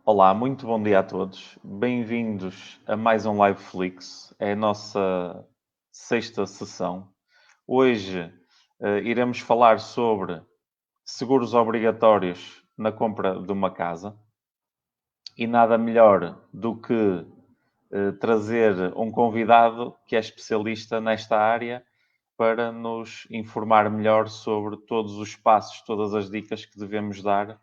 Olá, muito bom dia a todos. Bem-vindos a mais um Live Flix. É a nossa sexta sessão. Hoje iremos falar sobre seguros obrigatórios na compra de uma casa. E nada melhor do que trazer um convidado que é especialista nesta área para nos informar melhor sobre todos os passos, todas as dicas que devemos dar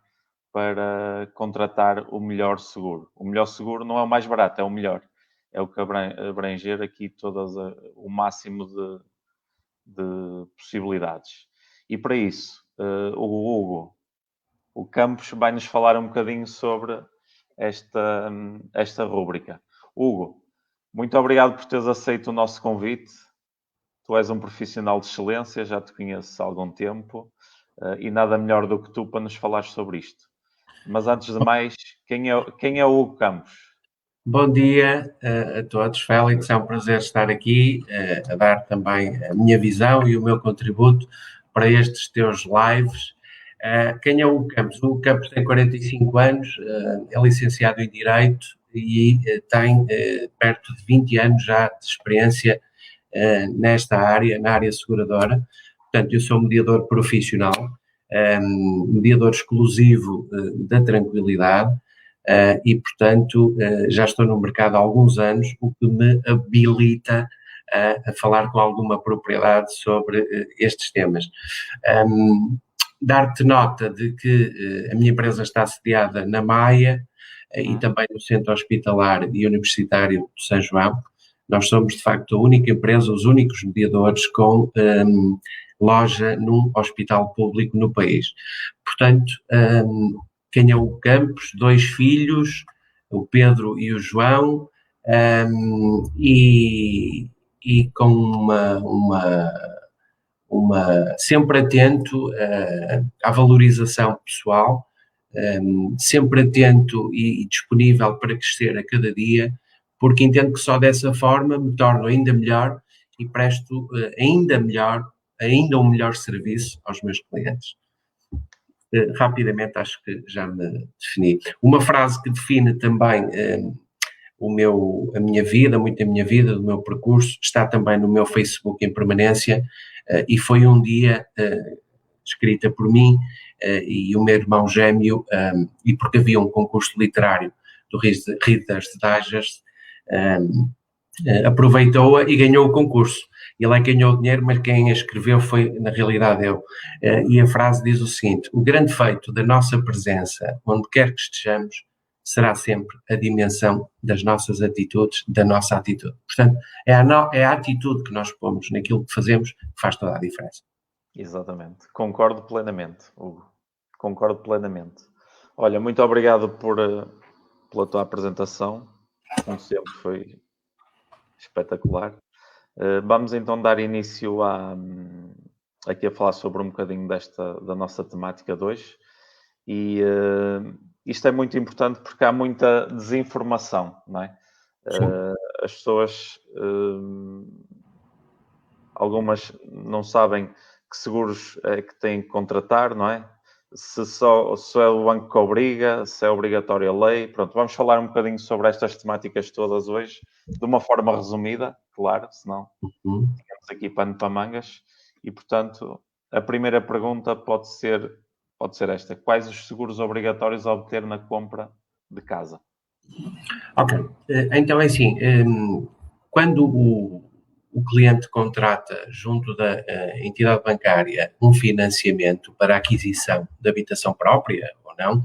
para contratar o melhor seguro. O melhor seguro não é o mais barato, é o melhor. É o que abranger aqui o máximo de possibilidades. E para isso, o Hugo, o Campos, vai-nos falar um bocadinho sobre esta rúbrica. Hugo, muito obrigado por teres aceito o nosso convite. Tu és um profissional de excelência, já te conheço há algum tempo, e nada melhor do que tu para nos falar sobre isto. Mas antes de mais, quem é o Hugo Campos? Bom dia a todos, Félix. É um prazer estar aqui a dar também a minha visão e o meu contributo para estes teus lives. Quem é o Hugo Campos? O Hugo Campos tem 45 anos, é licenciado em Direito e tem perto de 20 anos já de experiência nesta área, na área seguradora. Portanto, eu sou mediador profissional, mediador exclusivo da tranquilidade. E, portanto, já estou no mercado há alguns anos, o que me habilita a falar com alguma propriedade sobre estes temas. Dar-te nota de que a minha empresa está sediada na Maia e também no Centro Hospitalar e Universitário de São João. Nós somos, de facto, a única empresa, os únicos mediadores com loja num hospital público no país. Portanto, quem é o Campos? 2 filhos, o Pedro e o João, e com sempre atento à valorização pessoal, sempre atento e disponível para crescer a cada dia, porque entendo que só dessa forma me torno ainda melhor e presto ainda um melhor serviço aos meus clientes. Rapidamente acho que já me defini. Uma frase que define também a minha vida, muito da minha vida, do meu percurso, está também no meu Facebook em permanência e foi um dia escrita por mim e o meu irmão gêmeo, e porque havia um concurso literário do Reader's Digest, aproveitou-a e ganhou o concurso. Ele é quem ganhou o dinheiro, mas quem a escreveu foi, na realidade, eu. E a frase diz o seguinte: o grande feito da nossa presença, onde quer que estejamos, será sempre a dimensão das nossas atitudes, da nossa atitude. Portanto, é a atitude que nós pomos naquilo que fazemos que faz toda a diferença. Exatamente. Concordo plenamente, Hugo. Concordo plenamente. Olha, muito obrigado pela tua apresentação. Como sempre, foi espetacular. Vamos então dar início aqui a falar sobre um bocadinho da nossa temática de hoje. E isto é muito importante porque há muita desinformação, não é? As pessoas, algumas não sabem que seguros é que têm que contratar, não é? Se é o banco que obriga, se é obrigatória a lei. Pronto, vamos falar um bocadinho sobre estas temáticas todas hoje, de uma forma resumida, claro, senão tínhamos aqui pano para mangas. E, portanto, a primeira pergunta pode ser esta: quais os seguros obrigatórios a obter na compra de casa? Ok, então é assim, quando o cliente contrata junto da entidade bancária um financiamento para a aquisição de habitação própria ou não,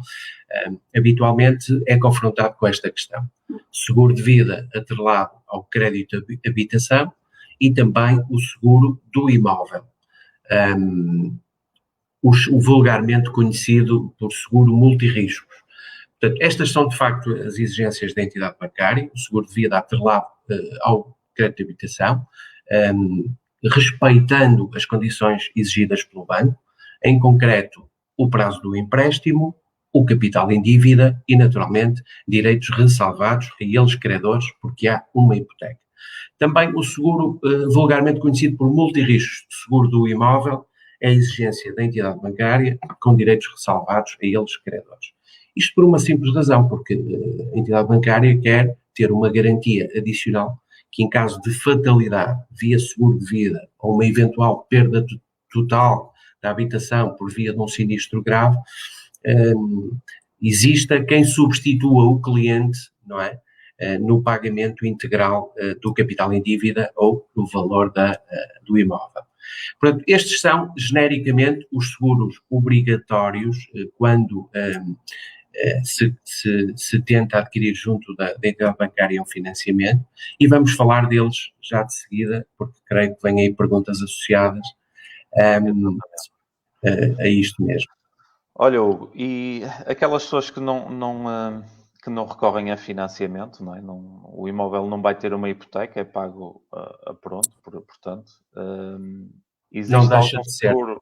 habitualmente é confrontado com esta questão. Seguro de vida atrelado ao crédito de habitação e também o seguro do imóvel, o vulgarmente conhecido por seguro multirriscos. Portanto, estas são de facto as exigências da entidade bancária, o seguro de vida atrelado ao crédito de habitação, respeitando as condições exigidas pelo banco, em concreto o prazo do empréstimo, o capital em dívida e, naturalmente, direitos ressalvados a eles credores, porque há uma hipoteca. Também o seguro vulgarmente conhecido por multirriscos, seguro do imóvel, é a exigência da entidade bancária com direitos ressalvados a eles credores. Isto por uma simples razão, porque a entidade bancária quer ter uma garantia adicional que, em caso de fatalidade via seguro de vida ou uma eventual perda total da habitação por via de um sinistro grave, exista quem substitua o cliente, não é? No pagamento integral do capital em dívida ou do valor do imóvel. Portanto, estes são, genericamente, os seguros obrigatórios quando se tenta adquirir junto da entidade bancária um financiamento, e vamos falar deles já de seguida, porque creio que vêm aí perguntas associadas a isto mesmo. Olha, Hugo, e aquelas pessoas que não recorrem a financiamento, não é? O imóvel não vai ter uma hipoteca, é pago a pronto, portanto, existe algum seguro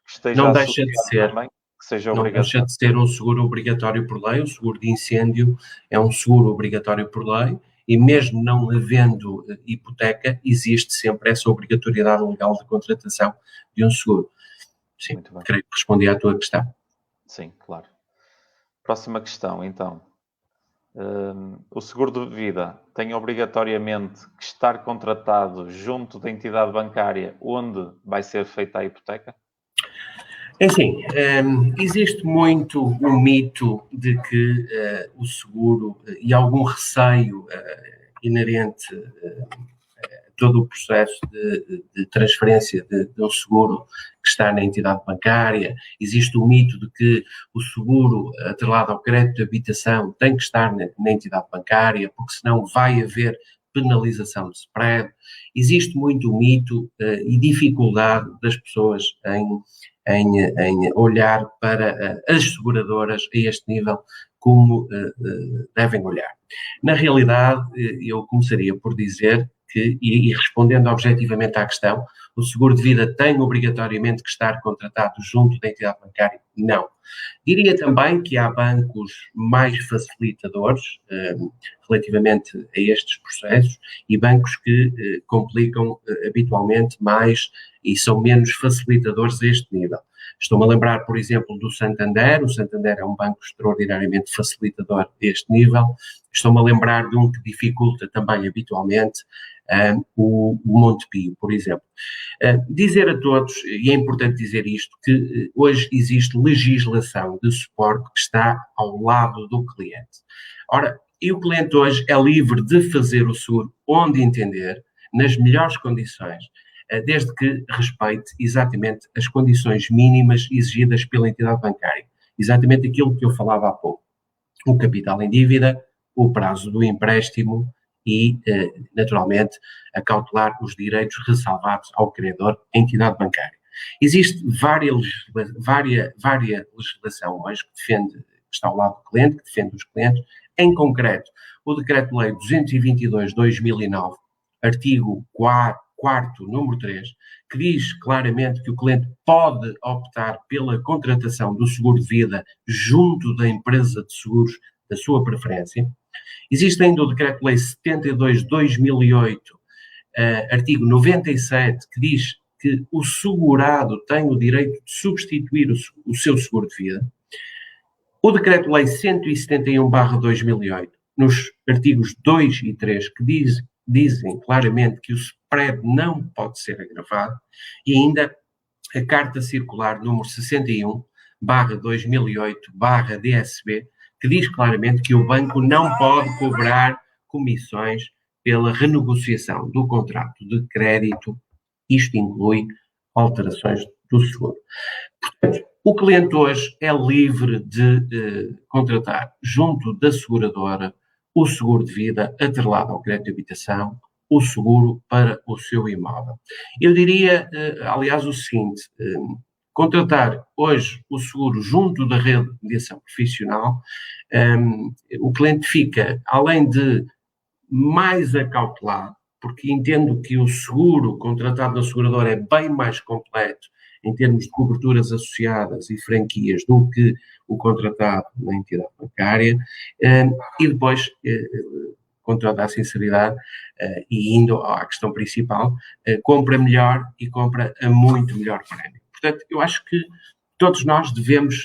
que esteja associado também, que seja obrigatório? Não deixa de ser um seguro obrigatório por lei. O seguro de incêndio é um seguro obrigatório por lei, e mesmo não havendo hipoteca, existe sempre essa obrigatoriedade legal de contratação de um seguro. Sim, creio que respondi à tua questão. Sim, claro. Próxima questão, então. O seguro de vida tem obrigatoriamente que estar contratado junto da entidade bancária onde vai ser feita a hipoteca? É assim, existe muito o mito de que o seguro e algum receio inerente a todo o processo de transferência de um seguro que está na entidade bancária. Existe o mito de que o seguro atrelado ao crédito de habitação tem que estar na entidade bancária, porque senão vai haver penalização de spread. Existe muito o mito e dificuldade das pessoas em olhar para as seguradoras a este nível como devem olhar. Na realidade, eu começaria por dizer que, e respondendo objetivamente à questão, o seguro de vida tem obrigatoriamente que estar contratado junto da entidade bancária? Não. Diria também que há bancos mais facilitadores relativamente a estes processos e bancos que complicam habitualmente mais e são menos facilitadores a este nível. Estou-me a lembrar, por exemplo, do Santander. O Santander é um banco extraordinariamente facilitador a este nível. Estou-me a lembrar de um que dificulta também habitualmente, o Montepio, por exemplo. Dizer a todos, e é importante dizer isto, que hoje existe legislação de suporte que está ao lado do cliente. Ora, e o cliente hoje é livre de fazer o seguro onde entender, nas melhores condições, desde que respeite exatamente as condições mínimas exigidas pela entidade bancária. Exatamente aquilo que eu falava há pouco. O capital em dívida, o prazo do empréstimo e, naturalmente, acautelar os direitos ressalvados ao credor, a entidade bancária. Existe várias legislação hoje que defende, que está ao lado do cliente, que defende os clientes. Em concreto, o Decreto-Lei 222/2009, artigo 4º, número 3, que diz claramente que o cliente pode optar pela contratação do seguro de vida junto da empresa de seguros da sua preferência. Existe ainda o Decreto-Lei 72/2008, artigo 97, que diz que o segurado tem o direito de substituir o seu seguro de vida. O Decreto-Lei 171/2008, nos artigos 2 e 3, que dizem claramente que o spread não pode ser agravado, e ainda a Carta Circular número 61/2008/DSB, que diz claramente que o banco não pode cobrar comissões pela renegociação do contrato de crédito. Isto inclui alterações do seguro. Portanto, o cliente hoje é livre de contratar junto da seguradora o seguro de vida atrelado ao crédito de habitação, o seguro para o seu imóvel. Eu diria, aliás, o seguinte: contratar hoje o seguro junto da rede de mediação profissional, o cliente fica, além de mais acautelado, porque entendo que o seguro contratado na seguradora é bem mais completo em termos de coberturas associadas e franquias do que o contratado na entidade bancária, e depois, com toda a sinceridade, e indo à questão principal, compra melhor e compra a muito melhor prémio. portanto, eu acho que todos nós devemos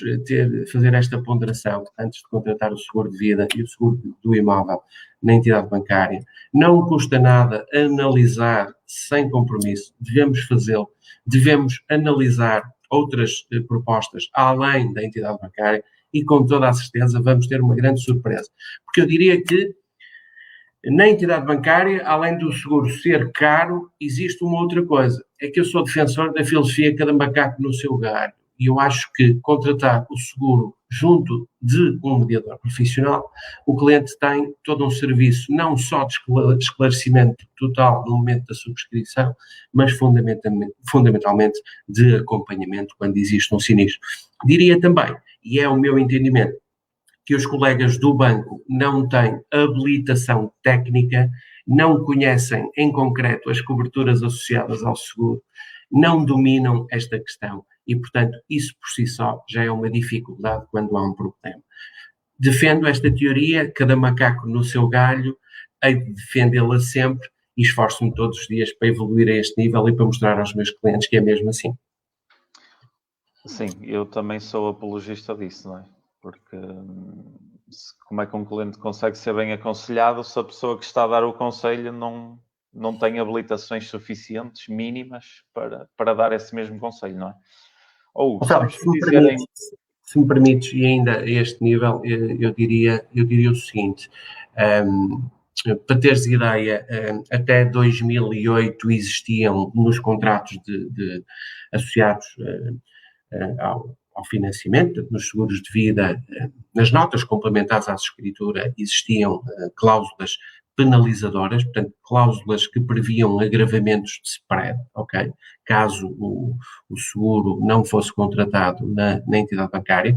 fazer esta ponderação antes de contratar o seguro de vida e o seguro do imóvel na entidade bancária. Não custa nada analisar sem compromisso, devemos fazê-lo, devemos analisar outras propostas além da entidade bancária e com toda a certeza vamos ter uma grande surpresa. Porque eu diria que na entidade bancária, além do seguro ser caro, existe uma outra coisa. É que eu sou defensor da filosofia cada macaco no seu galho. E eu acho que contratar o seguro junto de um mediador profissional, o cliente tem todo um serviço não só de esclarecimento total no momento da subscrição, mas fundamentalmente de acompanhamento quando existe um sinistro. Diria também, e é o meu entendimento, que os colegas do banco não têm habilitação técnica, não conhecem em concreto as coberturas associadas ao seguro, não dominam esta questão e, portanto, isso por si só já é uma dificuldade quando há um problema. Defendo esta teoria, cada macaco no seu galho, hei de defendê-la sempre e esforço-me todos os dias para evoluir a este nível e para mostrar aos meus clientes que é mesmo assim. Sim, eu também sou apologista disso, não é? Porque como é que um cliente consegue ser bem aconselhado se a pessoa que está a dar o conselho não tem habilitações suficientes, mínimas, para dar esse mesmo conselho, não é? Ou Sabe, se me permites, e ainda a este nível, eu diria o seguinte, para teres ideia, até 2008 existiam nos contratos associados ao financiamento, nos seguros de vida, nas notas complementares à escritura, existiam cláusulas penalizadoras, portanto, cláusulas que previam agravamentos de spread, ok? Caso o seguro não fosse contratado na entidade bancária.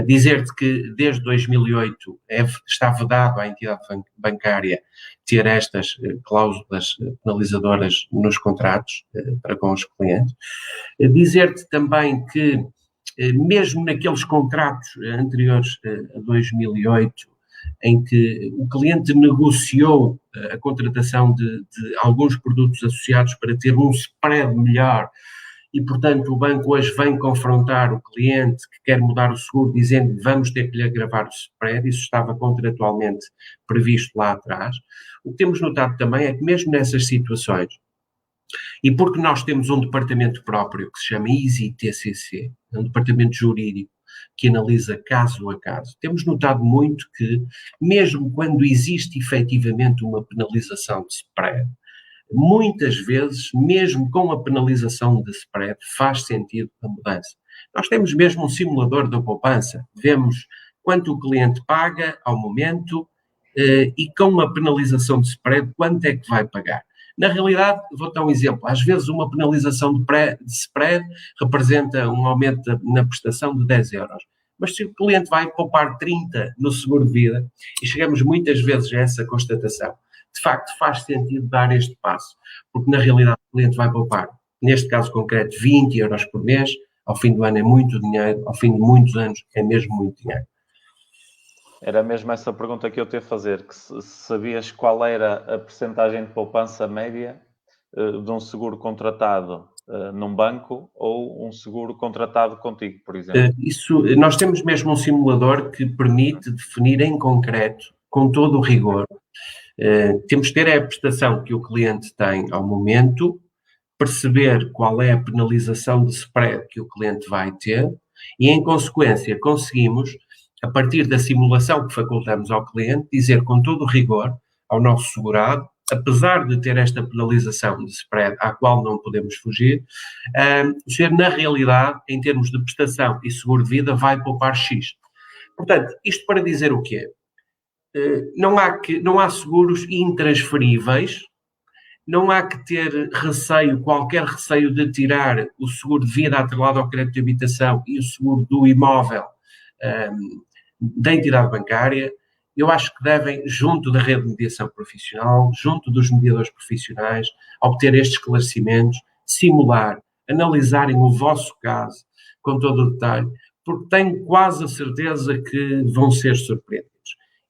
Dizer-te que desde 2008 está vedado à entidade bancária ter estas cláusulas penalizadoras nos contratos para com os clientes. Dizer-te também que mesmo naqueles contratos anteriores a 2008, em que o cliente negociou a contratação de alguns produtos associados para ter um spread melhor e, portanto, o banco hoje vem confrontar o cliente que quer mudar o seguro dizendo que vamos ter que lhe agravar o spread, isso estava contratualmente previsto lá atrás. O que temos notado também é que mesmo nessas situações, e porque nós temos um departamento próprio que se chama EasyTCC, um departamento jurídico que analisa caso a caso, temos notado muito que, mesmo quando existe efetivamente uma penalização de spread, muitas vezes, mesmo com a penalização de spread, faz sentido a mudança. Nós temos mesmo um simulador da poupança, vemos quanto o cliente paga ao momento e com a penalização de spread, quanto é que vai pagar. Na realidade, vou dar um exemplo, às vezes uma penalização de spread representa um aumento na prestação de 10 euros. Mas se o cliente vai poupar 30 no seguro de vida, e chegamos muitas vezes a essa constatação, de facto faz sentido dar este passo, porque na realidade o cliente vai poupar, neste caso concreto, 20 euros por mês, ao fim do ano é muito dinheiro, ao fim de muitos anos é mesmo muito dinheiro. Era mesmo essa pergunta que eu te ia fazer, que sabias qual era a percentagem de poupança média de um seguro contratado num banco ou um seguro contratado contigo, por exemplo? Nós temos mesmo um simulador que permite definir em concreto, com todo o rigor, temos que ter a prestação que o cliente tem ao momento, perceber qual é a penalização de spread que o cliente vai ter e, em consequência, conseguimos, a partir da simulação que facultamos ao cliente, dizer com todo o rigor ao nosso segurado, apesar de ter esta penalização de spread à qual não podemos fugir, ser na realidade, em termos de prestação e seguro de vida, vai poupar X. Portanto, isto para dizer o quê? Não há seguros intransferíveis, não há que ter qualquer receio de tirar o seguro de vida atrelado ao crédito de habitação e o seguro do imóvel da entidade bancária. Eu acho que devem, junto da rede de mediação profissional, junto dos mediadores profissionais, obter estes esclarecimentos, simular, analisarem o vosso caso com todo o detalhe, porque tenho quase a certeza que vão ser surpreendidos.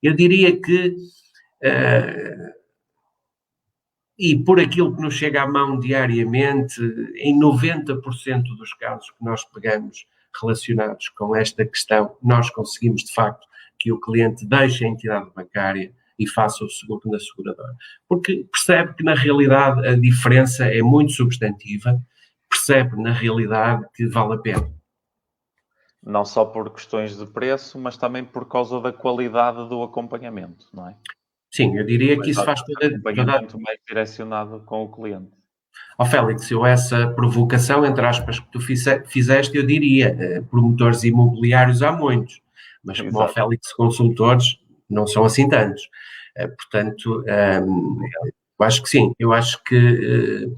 Eu diria que E por aquilo que nos chega à mão diariamente, em 90% dos casos que nós pegamos relacionados com esta questão, nós conseguimos, de facto, que o cliente deixe a entidade bancária e faça o seguro na seguradora. Porque percebe que, na realidade, a diferença é muito substantiva, percebe, na realidade, que vale a pena. Não só por questões de preço, mas também por causa da qualidade do acompanhamento, não é? Sim, eu diria que isso faz acompanhamento mais direcionado com o cliente. Félix, eu essa provocação, entre aspas, que tu fizeste, eu diria, promotores imobiliários há muitos, mas como o Félix, consultores não são assim tantos. Portanto, eu acho que sim, eu acho que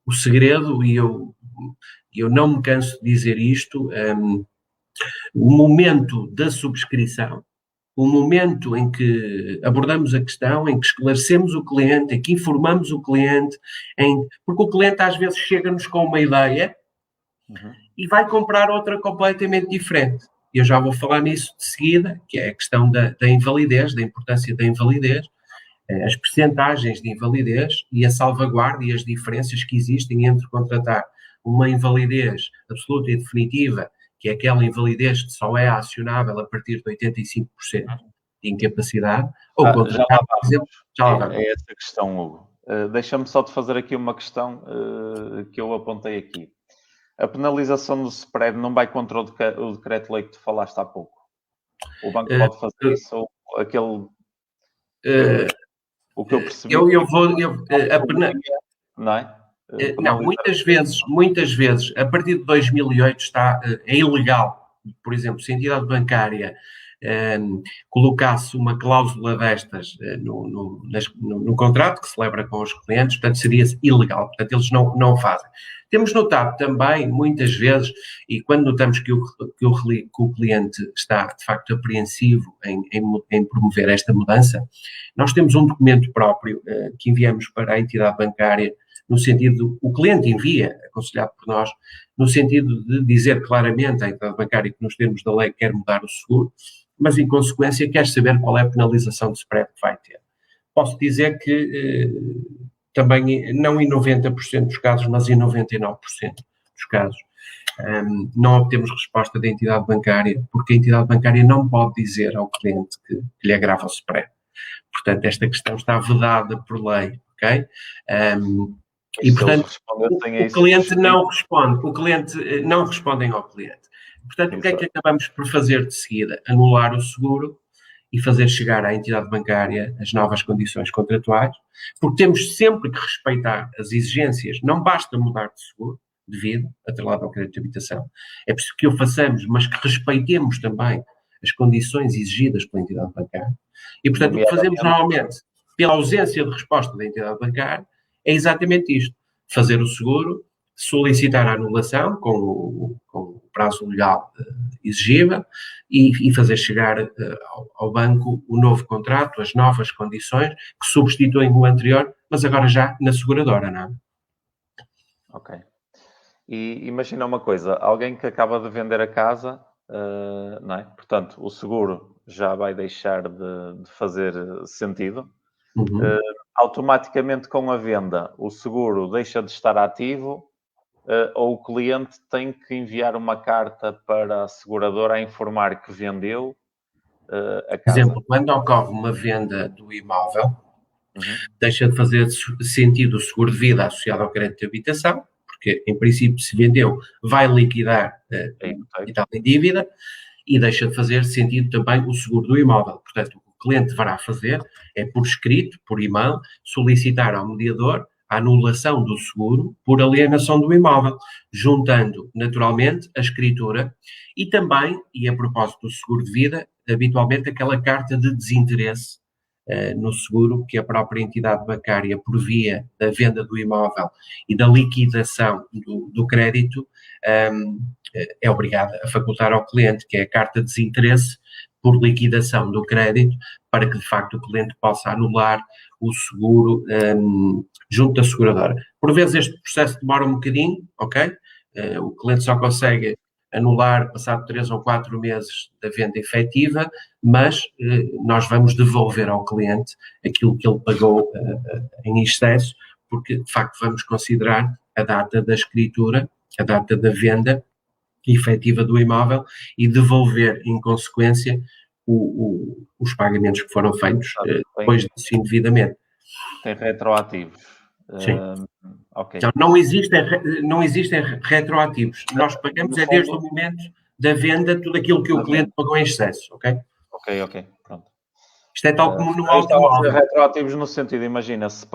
o segredo, e eu não me canso de dizer isto, o momento da subscrição, o momento em que abordamos a questão, em que esclarecemos o cliente, em que informamos o cliente, porque o cliente às vezes chega-nos com uma ideia e vai comprar outra completamente diferente. Eu já vou falar nisso de seguida, que é a questão da invalidez, da importância da invalidez, as percentagens de invalidez e a salvaguarda e as diferenças que existem entre contratar uma invalidez absoluta e definitiva, que é aquela invalidez que só é acionável a partir de 85% de incapacidade, ou contratar, por exemplo... É essa questão, Hugo. Deixa-me só de fazer aqui uma questão que eu apontei aqui. A penalização do spread não vai contra o decreto-lei que tu falaste há pouco? O banco pode fazer isso ou aquele... o que eu percebi... não é? Não, muitas vezes, a partir de 2008 é ilegal, por exemplo, se a entidade bancária colocasse uma cláusula destas no contrato que celebra com os clientes, portanto seria ilegal, portanto eles não fazem. Temos notado também, muitas vezes, e quando notamos que o cliente está, de facto, apreensivo em promover esta mudança, nós temos um documento próprio que enviamos para a entidade bancária, no sentido, o cliente envia, aconselhado por nós, no sentido de dizer claramente à entidade bancária que nos termos da lei quer mudar o seguro, mas em consequência quer saber qual é a penalização de spread que vai ter. Posso dizer que também, não em 90% dos casos, mas em 99% dos casos, não obtemos resposta da entidade bancária, porque a entidade bancária não pode dizer ao cliente que lhe agrava o spread. Portanto, esta questão está vedada por lei, ok? E, portanto, o cliente não respondem ao cliente. Portanto, o que é que acabamos por fazer de seguida? Anular o seguro e fazer chegar à entidade bancária as novas condições contratuais, porque temos sempre que respeitar as exigências, não basta mudar de seguro, devido, atrelado ao crédito de habitação. É preciso que o façamos, mas que respeitemos também as condições exigidas pela entidade bancária. E, portanto, o que fazemos normalmente, pela ausência de resposta da entidade bancária, é exatamente isto: fazer o seguro, solicitar a anulação com o prazo legal exigível e fazer chegar ao banco o novo contrato, as novas condições que substituem o anterior, mas agora já na seguradora, não é? Ok. E imagina uma coisa, alguém que acaba de vender a casa, não é? Portanto, o seguro já vai deixar de fazer sentido. Automaticamente com a venda, o seguro deixa de estar ativo, ou o cliente tem que enviar uma carta para a seguradora a informar que vendeu a casa. Por exemplo, quando ocorre uma venda do imóvel, deixa de fazer sentido o seguro de vida associado ao crédito de habitação, porque, em princípio, se vendeu, vai liquidar e tal em dívida, e deixa de fazer sentido também o seguro do imóvel. Portanto, o que o cliente deverá fazer é, por escrito, por e-mail, solicitar ao mediador a anulação do seguro por alienação do imóvel, juntando, naturalmente, a escritura e também, e a propósito do seguro de vida, habitualmente aquela carta de desinteresse no seguro que a própria entidade bancária, por via da venda do imóvel e da liquidação do crédito, é obrigada a facultar ao cliente, que é a carta de desinteresse por liquidação do crédito, para que de facto o cliente possa anular o seguro junto da seguradora. Por vezes este processo demora um bocadinho, ok? O cliente só consegue anular passado 3 ou 4 meses da venda efetiva, mas nós vamos devolver ao cliente aquilo que ele pagou em excesso, porque de facto vamos considerar a data da escritura, a data da venda efetiva do imóvel e devolver em consequência os pagamentos que foram feitos depois disso indevidamente. Tem retroativos. Sim. Ok. Então, não existem retroativos. Nós pagamos desde o momento da venda tudo aquilo que o cliente pagou em excesso, ok? Ok, pronto. Isto é tal como no automóvel. Retroativos no sentido, imagina, se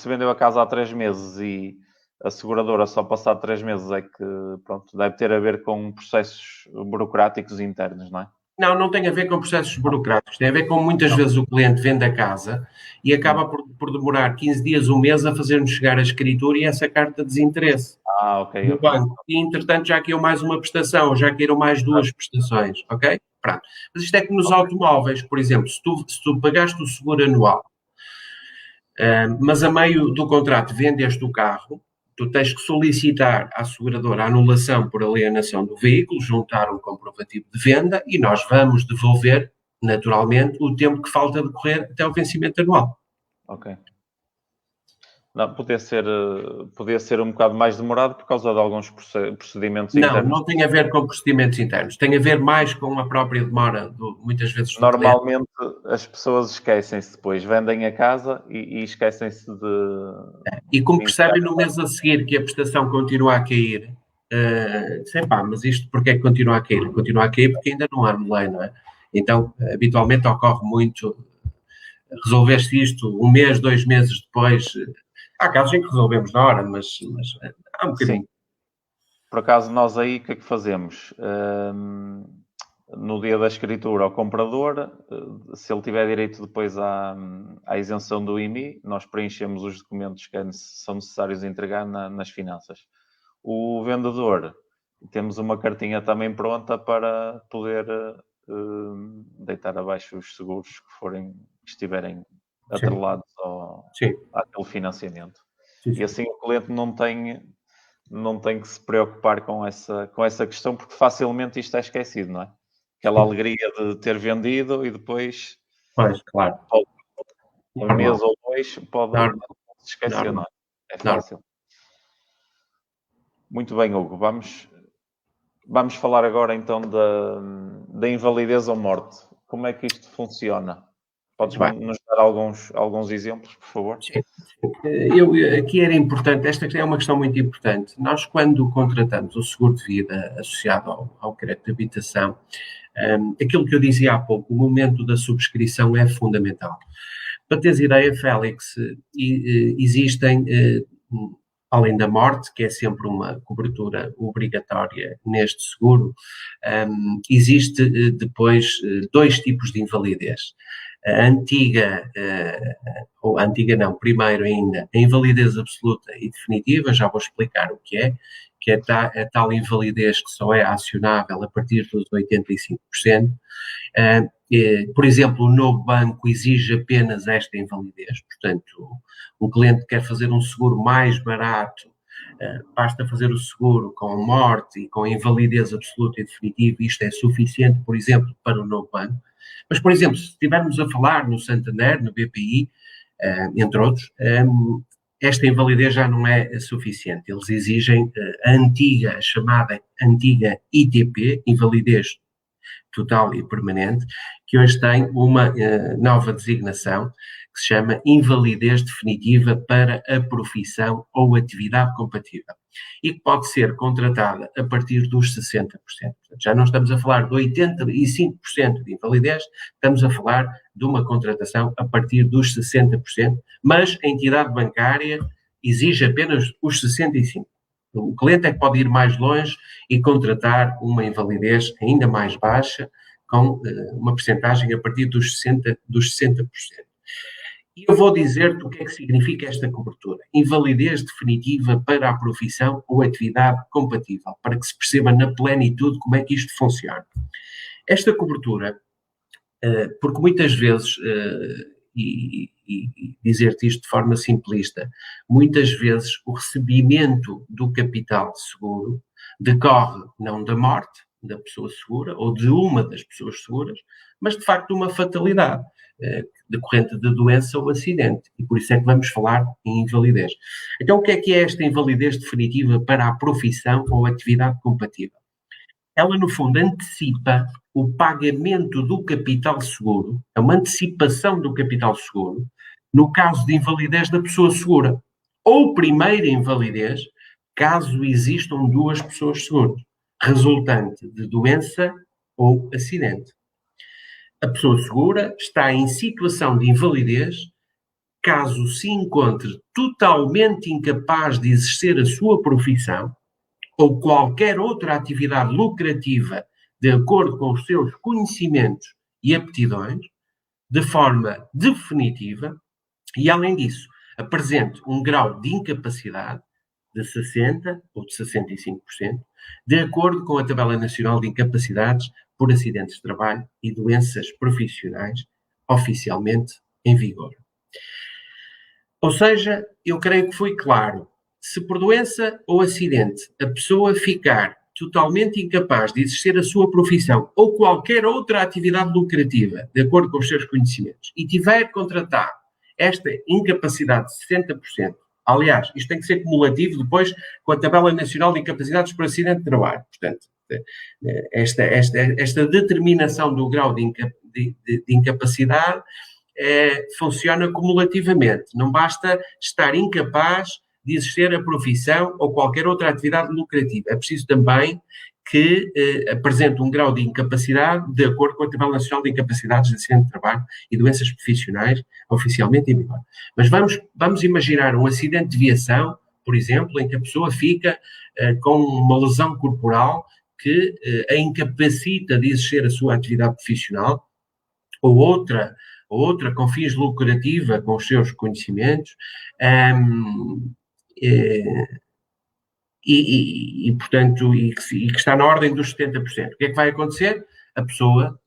vendeu a casa há 3 meses e a seguradora só passado 3 meses é que, pronto, deve ter a ver com processos burocráticos internos, não é? Não tem a ver com processos burocráticos. Tem a ver com muitas vezes o cliente vende a casa e acaba por demorar 15 dias, um mês a fazer-nos chegar a escritura e essa carta de desinteresse ok. banco. E, entretanto, já caiu mais uma prestação, já caíram mais 2 prestações, ok? Pronto. Mas isto é que nos automóveis, por exemplo, se tu pagaste o seguro anual, mas a meio do contrato vendeste o carro, tu tens que solicitar à seguradora a anulação por alienação do veículo, juntar um comprovativo de venda e nós vamos devolver, naturalmente, o tempo que falta decorrer até o vencimento anual. Ok. Não, podia ser um bocado mais demorado por causa de alguns procedimentos internos. Não tem a ver com procedimentos internos. Tem a ver mais com a própria demora, muitas vezes, do Normalmente as pessoas esquecem-se depois, vendem a casa e esquecem-se de... E como percebem no mês a seguir que a prestação continua a cair, mas isto porquê é que continua a cair? Continua a cair porque ainda não há lei, não é? Então, habitualmente ocorre muito, resolveste isto 1 mês, 2 meses depois. Há casos em que resolvemos na hora, mas há um bocadinho. Sim. Por acaso, nós aí, o que é que fazemos? No dia da escritura ao comprador, se ele tiver direito depois à isenção do IMI, nós preenchemos os documentos que são necessários entregar nas finanças. O vendedor, temos uma cartinha também pronta para poder deitar abaixo os seguros que estiverem atrelados àquele financiamento. Sim. E assim o cliente não tem que se preocupar com essa questão, porque facilmente isto é esquecido, não é? Aquela alegria de ter vendido e depois... Pois, claro. Um mês ou 2 pode se esquecer, não é? É fácil. Muito bem, Hugo. Vamos falar agora então da invalidez ou morte. Como é que isto funciona? Podes nos dar alguns exemplos, por favor? Sim. Aqui era importante, esta é uma questão muito importante. Nós, quando contratamos o seguro de vida associado ao crédito de habitação, aquilo que eu dizia há pouco, o momento da subscrição é fundamental. Para teres ideia, Félix, existem, além da morte, que é sempre uma cobertura obrigatória neste seguro, existe depois 2 tipos de invalidez. A antiga, ou a antiga não, primeiro ainda, a invalidez absoluta e definitiva, já vou explicar o que é a tal invalidez que só é acionável a partir dos 85%. Por exemplo, o novo banco exige apenas esta invalidez, portanto, o cliente quer fazer um seguro mais barato, basta fazer o seguro com morte e com invalidez absoluta e definitiva, isto é suficiente, por exemplo, para o novo banco. Mas, por exemplo, se estivermos a falar no Santander, no BPI, entre outros, esta invalidez já não é suficiente. Eles exigem a chamada antiga ITP, invalidez total e permanente, que hoje tem uma nova designação que se chama invalidez definitiva para a profissão ou atividade compatível e que pode ser contratada a partir dos 60%. Portanto, já não estamos a falar de 85% de invalidez, estamos a falar de uma contratação a partir dos 60%, mas a entidade bancária exige apenas os 65%. O cliente é que pode ir mais longe e contratar uma invalidez ainda mais baixa, com uma percentagem a partir dos 60%. E eu vou dizer-te o que é que significa esta cobertura. Invalidez definitiva para a profissão ou atividade compatível, para que se perceba na plenitude como é que isto funciona. Esta cobertura, porque muitas vezes e dizer-te isto de forma simplista. Muitas vezes o recebimento do capital seguro decorre não da morte da pessoa segura ou de uma das pessoas seguras, mas de facto uma fatalidade decorrente de doença ou acidente. E por isso é que vamos falar em invalidez. Então, o que é esta invalidez definitiva para a profissão ou atividade compatível? Ela, no fundo, antecipa o pagamento do capital seguro, é uma antecipação do capital seguro, no caso de invalidez da pessoa segura, ou primeira invalidez, caso existam duas pessoas seguras, resultante de doença ou acidente. A pessoa segura está em situação de invalidez caso se encontre totalmente incapaz de exercer a sua profissão ou qualquer outra atividade lucrativa de acordo com os seus conhecimentos e aptidões, de forma definitiva, e além disso, apresente um grau de incapacidade de 60% ou de 65%, de acordo com a Tabela Nacional de Incapacidades por Acidentes de Trabalho e Doenças Profissionais, oficialmente em vigor. Ou seja, eu creio que foi claro. Se por doença ou acidente a pessoa ficar totalmente incapaz de exercer a sua profissão ou qualquer outra atividade lucrativa, de acordo com os seus conhecimentos, e tiver contratado esta incapacidade de 60%, aliás, isto tem que ser cumulativo depois com a Tabela Nacional de Incapacidades por Acidente de Trabalho. Portanto, esta determinação do grau de incapacidade funciona cumulativamente. Não basta estar incapaz de exercer a profissão ou qualquer outra atividade lucrativa. É preciso também que apresente um grau de incapacidade de acordo com a Tabela Nacional de Incapacidades de Acidente de Trabalho e Doenças Profissionais, oficialmente em vigor. Mas vamos imaginar um acidente de viação, por exemplo, em que a pessoa fica com uma lesão corporal que a incapacita de exercer a sua atividade profissional, ou outra com fins lucrativa, com os seus conhecimentos, portanto, que está na ordem dos 70%. O que é que vai acontecer? A pessoa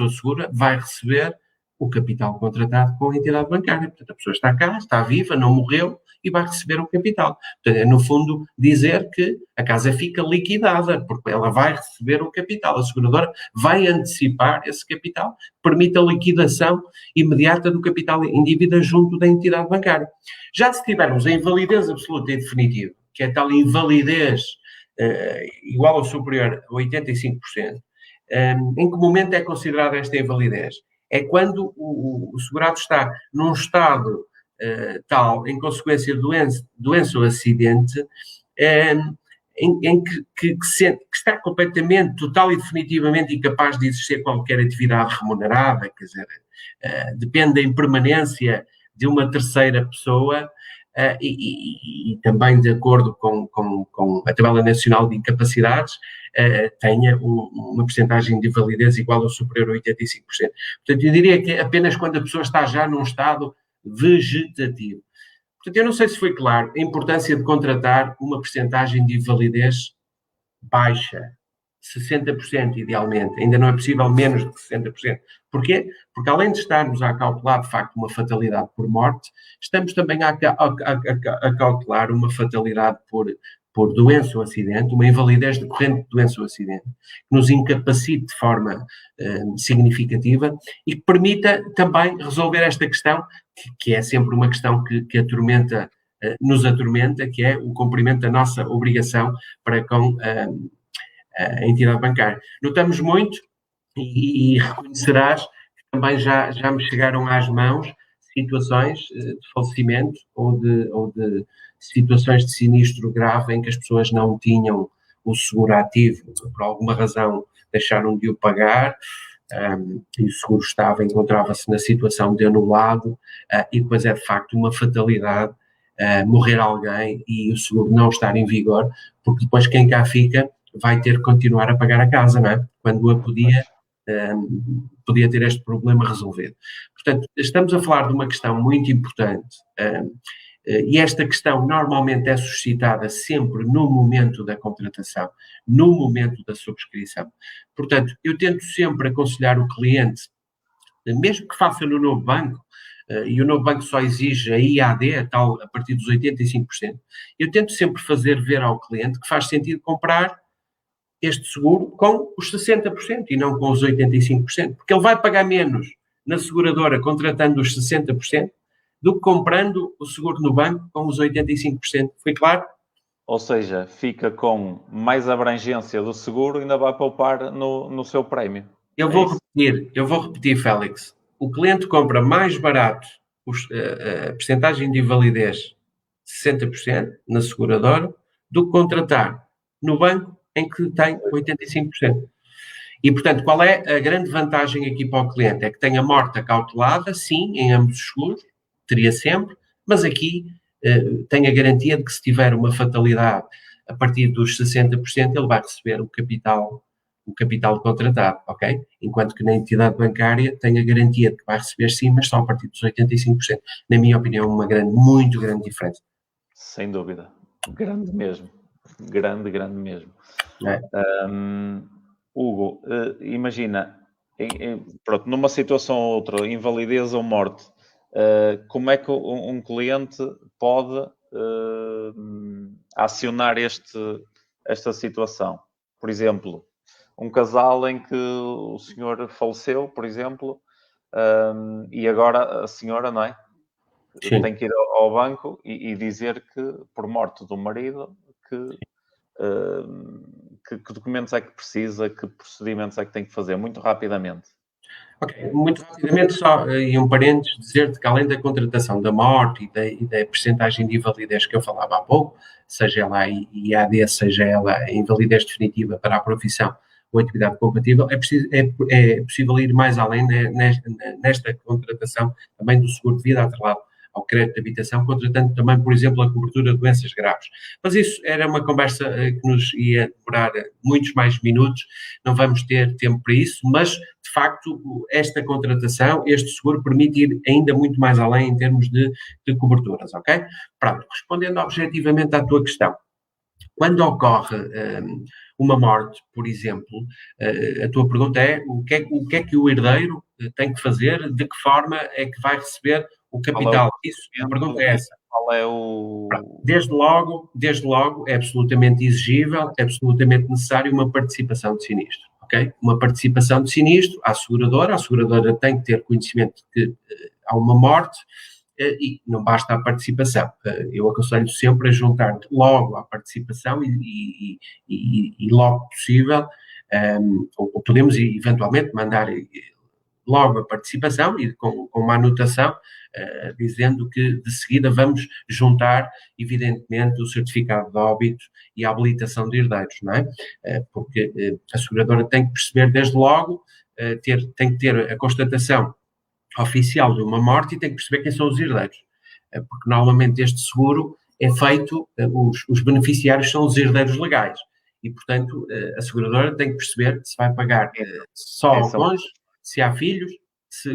segura vai receber o capital contratado com a entidade bancária. Portanto, a pessoa está cá, está viva, não morreu e vai receber o capital. Portanto, é no fundo dizer que a casa fica liquidada, porque ela vai receber o capital. A seguradora vai antecipar esse capital, permite a liquidação imediata do capital em dívida junto da entidade bancária. Já se tivermos a invalidez absoluta e definitiva, que é tal invalidez igual ou superior a 85%, em que momento é considerada esta invalidez? É quando o segurado está num estado tal, em consequência de doença ou acidente, em que está completamente, total e definitivamente incapaz de exercer qualquer atividade remunerada, quer dizer, depende da impermanência de uma terceira pessoa, e também de acordo com a Tabela Nacional de Incapacidades, tenha uma percentagem de validez igual ou superior a 85%. Portanto, eu diria que apenas quando a pessoa está já num estado vegetativo. Portanto, eu não sei se foi claro a importância de contratar uma percentagem de validez baixa, 60% idealmente, ainda não é possível menos de 60%. Porquê? Porque além de estarmos a calcular de facto uma fatalidade por morte, estamos também a calcular uma fatalidade por doença ou acidente, uma invalidez decorrente de doença ou acidente, que nos incapacite de forma significativa e que permita também resolver esta questão, que é sempre uma questão que nos atormenta, que é o cumprimento da nossa obrigação para com a entidade bancária. Notamos muito, e reconhecerás que também já me chegaram às mãos situações de falecimento ou de situações de sinistro grave em que as pessoas não tinham o seguro ativo, por alguma razão deixaram de o pagar, e o seguro encontrava-se na situação de anulado, e depois é de facto uma fatalidade morrer alguém e o seguro não estar em vigor, porque depois quem cá fica vai ter que continuar a pagar a casa, não é? Quando a podia ter este problema resolvido. Portanto, estamos a falar de uma questão muito importante, e esta questão normalmente é suscitada sempre no momento da contratação, no momento da subscrição. Portanto, eu tento sempre aconselhar o cliente, mesmo que faça no novo banco, e o novo banco só exige a IAD, a partir dos 85%, eu tento sempre fazer ver ao cliente que faz sentido comprar este seguro com os 60% e não com os 85%, porque ele vai pagar menos na seguradora contratando os 60% do que comprando o seguro no banco com os 85%. Foi claro? Ou seja, fica com mais abrangência do seguro e ainda vai poupar no seu prémio. Eu vou repetir, Félix. O cliente compra mais barato a percentagem de invalidez 60% na seguradora do que contratar no banco em que tem 85%. E, portanto, qual é a grande vantagem aqui para o cliente? É que tem a morte acautelada, sim, em ambos os seguros, teria sempre, mas aqui tem a garantia de que se tiver uma fatalidade a partir dos 60%, ele vai receber o capital contratado, ok? Enquanto que na entidade bancária tem a garantia de que vai receber sim, mas só a partir dos 85%. Na minha opinião, uma muito grande diferença. Sem dúvida. Grande mesmo. Grande mesmo. É. Hugo, imagina, pronto, numa situação ou outra, invalidez ou morte, como é que um cliente pode acionar esta situação? Por exemplo, um casal em que o senhor faleceu, por exemplo, e agora a senhora, não é? Sim. Tem que ir ao banco e dizer que, por morte do marido, que documentos é que precisa, que procedimentos é que tem que fazer, muito rapidamente. Ok, muito rapidamente, só em um parênteses, dizer-te que além da contratação da morte e da percentagem de invalidez que eu falava há pouco, seja ela IAD, seja ela a invalidez definitiva para a profissão ou atividade compatível, é possível ir mais além nesta contratação também do seguro de vida atrelado ao crédito de habitação, contratando também, por exemplo, a cobertura de doenças graves. Mas isso era uma conversa que nos ia demorar muitos mais minutos, não vamos ter tempo para isso, mas, de facto, esta contratação, este seguro, permite ir ainda muito mais além em termos de coberturas, ok? Pronto, respondendo objetivamente à tua questão. Quando ocorre uma morte, por exemplo, a tua pergunta é o que é que o herdeiro tem que fazer, de que forma é que vai receber o capital? Isso, a pergunta é essa. Qual é o... Desde logo, é absolutamente exigível, é absolutamente necessário uma participação de sinistro, ok? Uma participação de sinistro à seguradora. A seguradora tem que ter conhecimento de que há uma morte, e não basta a participação. Eu aconselho sempre a juntar logo à participação e logo possível, ou podemos eventualmente mandar logo a participação e com uma anotação dizendo que de seguida vamos juntar, evidentemente, o certificado de óbito e a habilitação de herdeiros, não é? Porque a seguradora tem que perceber desde logo, tem que ter a constatação oficial de uma morte e tem que perceber quem são os herdeiros, porque normalmente este seguro é feito, os beneficiários são os herdeiros legais e, portanto, a seguradora tem que perceber se vai pagar só ao cônjuge, se há filhos,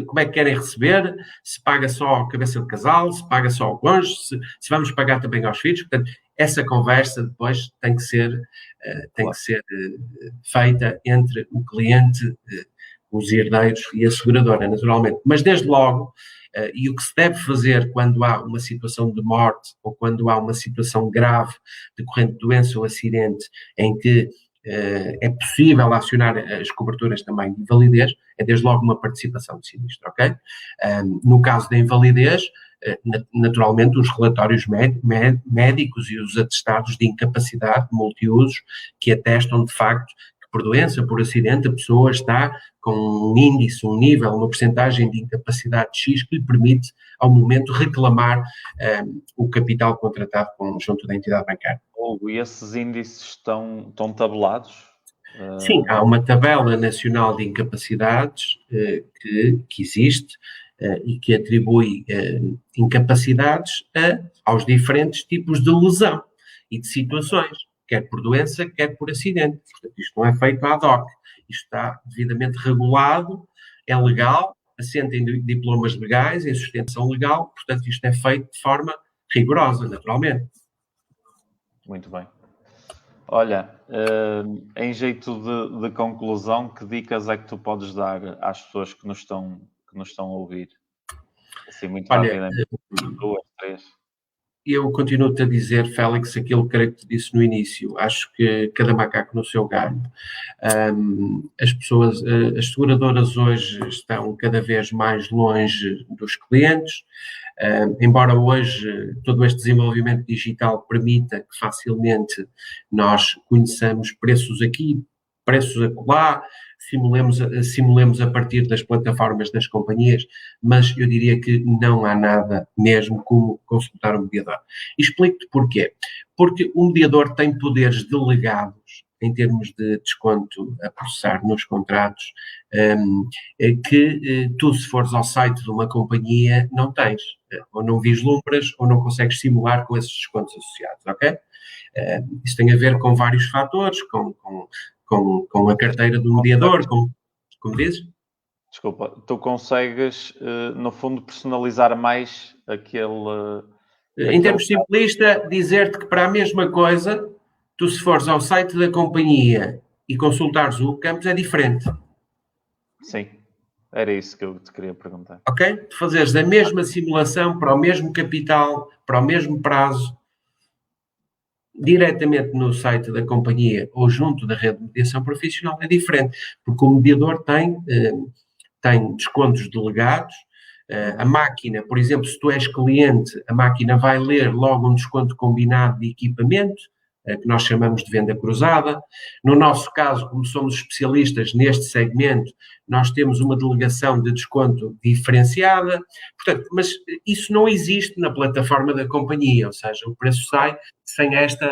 como é que querem receber, se paga só a cabeça de casal, se paga só ao cônjuge, se vamos pagar também aos filhos. Portanto, essa conversa depois tem que ser feita entre o cliente, os herdeiros e a seguradora, naturalmente. Mas, desde logo, e o que se deve fazer quando há uma situação de morte ou quando há uma situação grave decorrente de doença ou acidente em que é possível acionar as coberturas também de invalidez, é desde logo uma participação de sinistro, ok? No caso da invalidez, naturalmente os relatórios médicos e os atestados de incapacidade multiusos que atestam de facto que por doença, por acidente, a pessoa está com um índice, um nível, uma percentagem de incapacidade X que lhe permite, ao momento, reclamar o capital contratado junto da entidade bancária. E esses índices estão tabelados? Sim, há uma tabela nacional de incapacidades que existe e que atribui incapacidades aos diferentes tipos de lesão e de situações, quer por doença, quer por acidente. Portanto, isto não é feito ad hoc. Isto está devidamente regulado, é legal, assenta em diplomas legais, em sustentação legal, portanto, isto é feito de forma rigorosa, naturalmente. Muito bem. Olha, em jeito de conclusão, que dicas é que tu podes dar às pessoas que nos estão a ouvir? Assim, muito Olha, rapidamente. 2, 3. eu continuo-te a dizer, Félix, aquilo que creio que te disse no início. Acho que cada macaco no seu galho. As pessoas, as seguradoras hoje estão cada vez mais longe dos clientes. Embora hoje todo este desenvolvimento digital permita que facilmente nós conheçamos preços aqui, preços acolá, simulemos a partir das plataformas das companhias, mas eu diria que não há nada mesmo como consultar um mediador. Explico-te porquê. Porque o mediador tem poderes delegados em termos de desconto a processar nos contratos, que tu, se fores ao site de uma companhia, não tens, ou não vislumbras, ou não consegues simular com esses descontos associados, ok? Isso tem a ver com vários fatores, com a carteira do mediador, como dizes? Desculpa, tu consegues, no fundo, personalizar mais aquele... Em termos simplista, dizer-te que para a mesma coisa, tu se fores ao site da companhia e consultares o campus, é diferente. Sim, era isso que eu te queria perguntar. Ok? Tu fazeres a mesma simulação para o mesmo capital, para o mesmo prazo, diretamente no site da companhia ou junto da rede de mediação profissional é diferente, porque o mediador tem descontos delegados. A máquina, por exemplo, se tu és cliente, a máquina vai ler logo um desconto combinado de equipamento, que nós chamamos de venda cruzada. No nosso caso, como somos especialistas neste segmento, nós temos uma delegação de desconto diferenciada. Portanto, mas isso não existe na plataforma da companhia, ou seja, o preço sai sem esta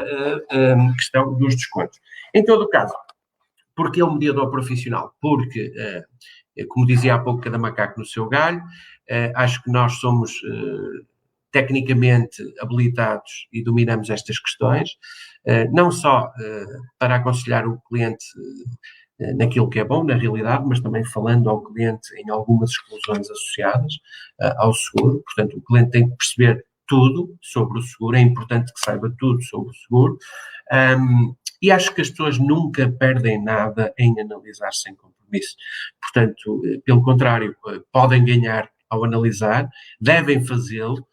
questão dos descontos. Em todo o caso, porque é um mediador profissional? Porque, como dizia há pouco, cada macaco no seu galho. Acho que nós somos tecnicamente habilitados e dominamos estas questões, não só para aconselhar o cliente naquilo que é bom, na realidade, mas também falando ao cliente em algumas exclusões associadas ao seguro. Portanto, o cliente tem que perceber tudo sobre o seguro, é importante que saiba tudo sobre o seguro, e acho que as pessoas nunca perdem nada em analisar sem compromisso. Portanto, pelo contrário, podem ganhar ao analisar, devem fazê-lo.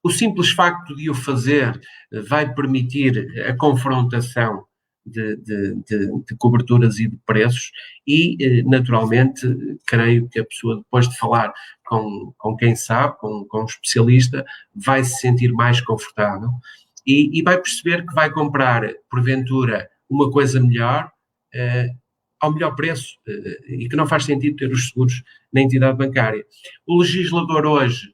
O simples facto de o fazer vai permitir a confrontação de coberturas e de preços e, naturalmente, creio que a pessoa, depois de falar com quem sabe, com um especialista, vai se sentir mais confortável e vai perceber que vai comprar, porventura, uma coisa melhor, ao melhor preço, e que não faz sentido ter os seguros na entidade bancária. O legislador hoje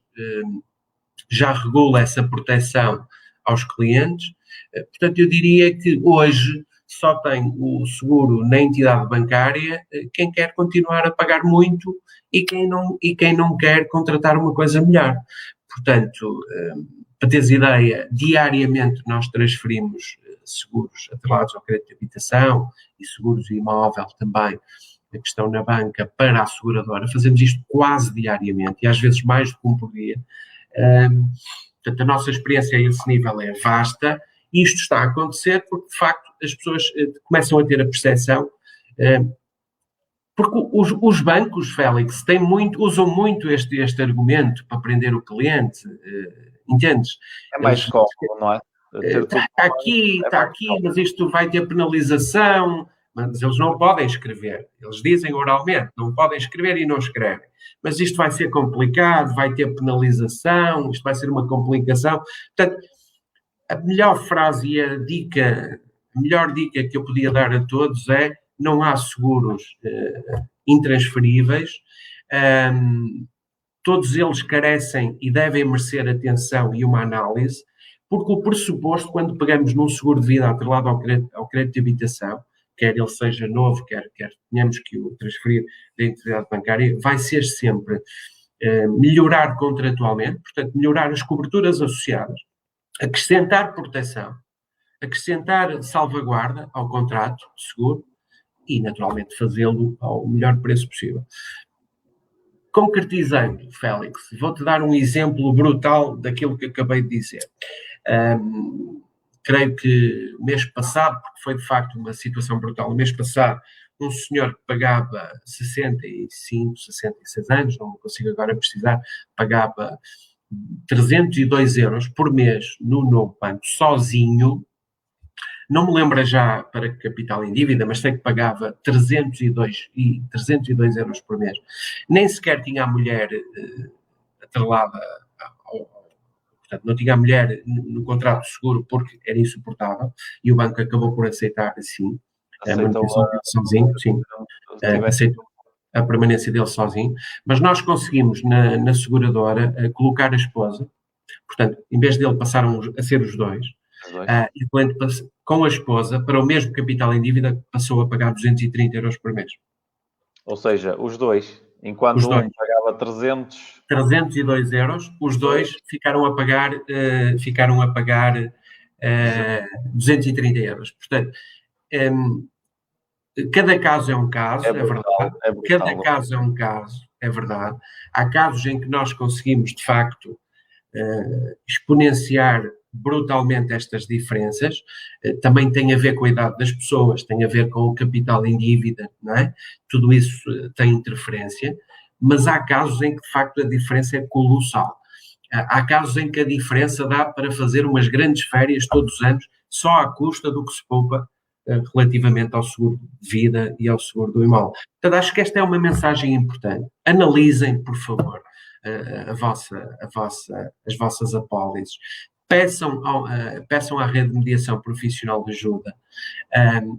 já regula essa proteção aos clientes, portanto eu diria que hoje só tem o seguro na entidade bancária quem quer continuar a pagar muito e quem não quer contratar uma coisa melhor. Portanto, para teres ideia, diariamente nós transferimos seguros atrelados ao crédito de habitação e seguros de imóvel também, que estão na banca, para a seguradora. Fazemos isto quase diariamente e às vezes mais do que um por dia. Portanto, a nossa experiência a esse nível é vasta e isto está a acontecer porque, de facto, as pessoas começam a ter a percepção, porque os bancos, Félix, usam muito este argumento para prender o cliente, entendes? É mais cómodo, não é? Está aqui, mas isto vai ter penalização, mas eles não podem escrever. Eles dizem oralmente, não podem escrever e não escrevem. Mas isto vai ser complicado, vai ter penalização, isto vai ser uma complicação. Portanto, a melhor frase e a melhor dica que eu podia dar a todos é: não há seguros intransferíveis, todos eles carecem e devem merecer atenção e uma análise, porque o pressuposto, quando pegamos num seguro de vida atrelado ao crédito de habitação, quer ele seja novo, quer tenhamos que o transferir da entidade bancária, vai ser sempre melhorar contratualmente, portanto, melhorar as coberturas associadas, acrescentar proteção, acrescentar salvaguarda ao contrato de seguro e, naturalmente, fazê-lo ao melhor preço possível. Concretizando, Félix, vou-te dar um exemplo brutal daquilo que acabei de dizer. Creio que o mês passado, porque foi de facto uma situação brutal, o mês passado um senhor que pagava 65, 66 anos, não consigo agora precisar, pagava 302 euros por mês no novo banco, sozinho. Não me lembro já para que capital em dívida, mas sei que pagava 302 euros por mês. Nem sequer tinha a mulher atrelada portanto, não tinha a mulher no contrato de seguro porque era insuportável e o banco acabou por aceitar assim a manutenção dele sozinho, sim, aceitou a permanência dele sozinho, mas nós conseguimos na seguradora colocar a esposa, portanto, em vez dele passaram a ser os dois, e o cliente com a esposa, para o mesmo capital em dívida, passou a pagar 230 euros por mês. Ou seja, os dois, enquanto um pagava 302 euros, os dois ficaram a pagar 230 euros. Portanto, cada caso é um caso, é verdade. Cada caso é um caso, é verdade. Há casos em que nós conseguimos, de facto, exponenciar brutalmente estas diferenças. Também tem a ver com a idade das pessoas, tem a ver com o capital em dívida, não é? Tudo isso tem interferência, mas há casos em que, de facto, a diferença é colossal. Há casos em que a diferença dá para fazer umas grandes férias todos os anos, só à custa do que se poupa relativamente ao seguro de vida e ao seguro do imóvel. Portanto, acho que esta é uma mensagem importante. Analisem, por favor, as vossas apólices. Peçam à rede de mediação profissional de ajuda.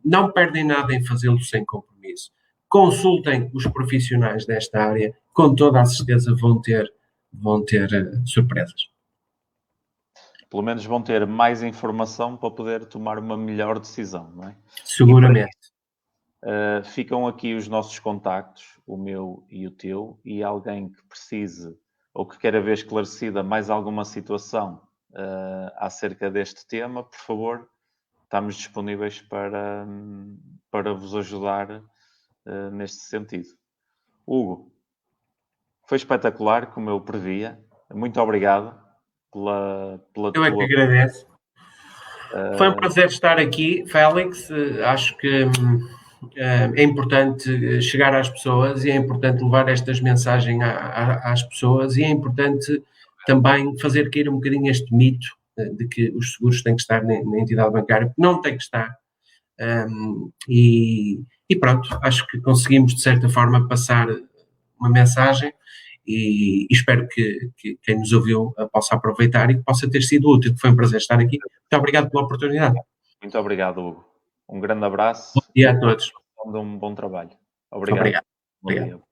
Não perdem nada em fazê-lo sem compromisso. Consultem os profissionais desta área, com toda a certeza vão ter surpresas. Pelo menos vão ter mais informação para poder tomar uma melhor decisão, não é? Seguramente. Ficam aqui os nossos contactos, o meu e o teu, e alguém que precise ou que queira ver esclarecida mais alguma situação acerca deste tema, por favor, estamos disponíveis para vos ajudar neste sentido. Hugo, foi espetacular, como eu previa. Muito obrigado pela eu é que agradeço. Foi um prazer estar aqui, Félix. Acho que é importante chegar às pessoas e é importante levar estas mensagens às pessoas e é importante também fazer cair um bocadinho este mito de que os seguros têm que estar na entidade bancária, porque não tem que estar. E pronto, acho que conseguimos de certa forma passar uma mensagem e espero que quem nos ouviu possa aproveitar e que possa ter sido útil. Foi um prazer estar aqui. Muito obrigado pela oportunidade. Muito obrigado, Hugo. Um grande abraço. Bom dia a todos. Um bom trabalho. Obrigado. Obrigado.